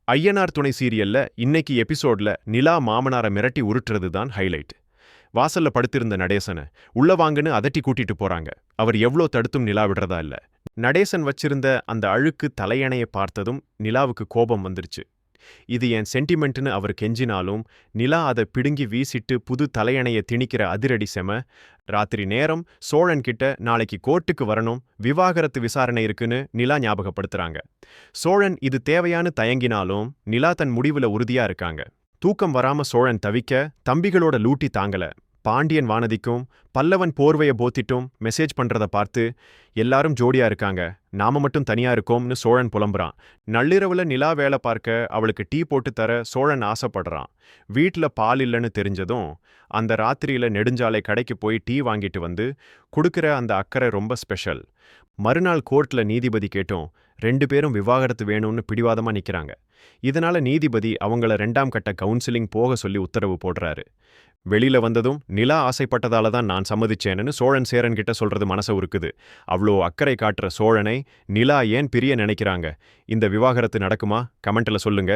ஐயனார் துணை சீரியல்ல இன்னைக்கு எபிசோட்ல நிலா மாமனார மிரட்டி உருட்டுறது தான் ஹைலைட். வாசல்ல படுத்திருந்த நடேசனை உள்ள வாங்கன்னு அதட்டி கூட்டிட்டு போறாங்க. அவர் எவ்ளோ தடுத்தும் நிலா விடுறதா இல்ல. நடேசன் வச்சிருந்த அந்த அழுக்கு தலையணைய பார்த்ததும் நிலாவுக்கு கோபம் வந்துருச்சு. இது என் சென்டிமெண்ட்னு அவர் கெஞ்சினாலும் நிலா அதை பிடுங்கி வீசிட்டு புது தலையணைய திணிக்கிற அதிரடி செம. ராத்திரி நேரம் சோழன் கிட்ட நாளைக்கு கோர்ட்டுக்கு வரணும், விவாகரத்து விசாரணை இருக்குன்னு நிலா ஞாபகப்படுத்துறாங்க. சோழன் இது தேவையான்னு தயங்கினாலும் நிலா தன் முடிவுல உறுதியா இருக்காங்க. தூக்கம் வராம சோழன் தவிக்க தம்பிகளோட லூட்டி தாங்கல. பாண்டியன் வானதிக்கும் பல்லவன் போர்வைய போத்திட்டும் மெசேஜ் பண்றத பார்த்து எல்லாரும் ஜோடியா இருக்காங்க, நாம மட்டும் தனியா இருக்கோம்னு சோழன் புலம்புறான். நள்ளிரவுல நிலா வேலை பார்க்க அவளுக்கு டீ போட்டு தர சோழன் ஆசைப்படுறான். வீட்ல பால் இல்லைன்னு தெரிஞ்சதும் அந்த ராத்திரியில நெடுஞ்சாலை கடைக்கு போய் டீ வாங்கிட்டு வந்து குடுக்கிற அந்த அக்கறை ரொம்ப ஸ்பெஷல். மறுநாள் கோர்ட்ல நீதிபதி கேட்டும் 2 பேரும் விவாகரத்து வேணும்னு பிடிவாதமா நிக்கிறாங்க. இதனால நீதிபதி அவங்கள 2ஆம் கட்ட கவுன்சிலிங் போக சொல்லி உத்தரவு போடுறாரு. வெளியில வந்ததும் நிலா ஆசைப்பட்டதால தான் நான் சம்மதிச்சேன்னு சோழன் சேரன் கிட்ட சொல்றது மனச உருக்குது. அவ்வளோ அக்கறை காட்டுற சோழனை நிலா ஏன் பிரிய நினைக்கிறாங்க? இந்த விவாகரத்து நடக்குமா? கமெண்ட்ல சொல்லுங்க.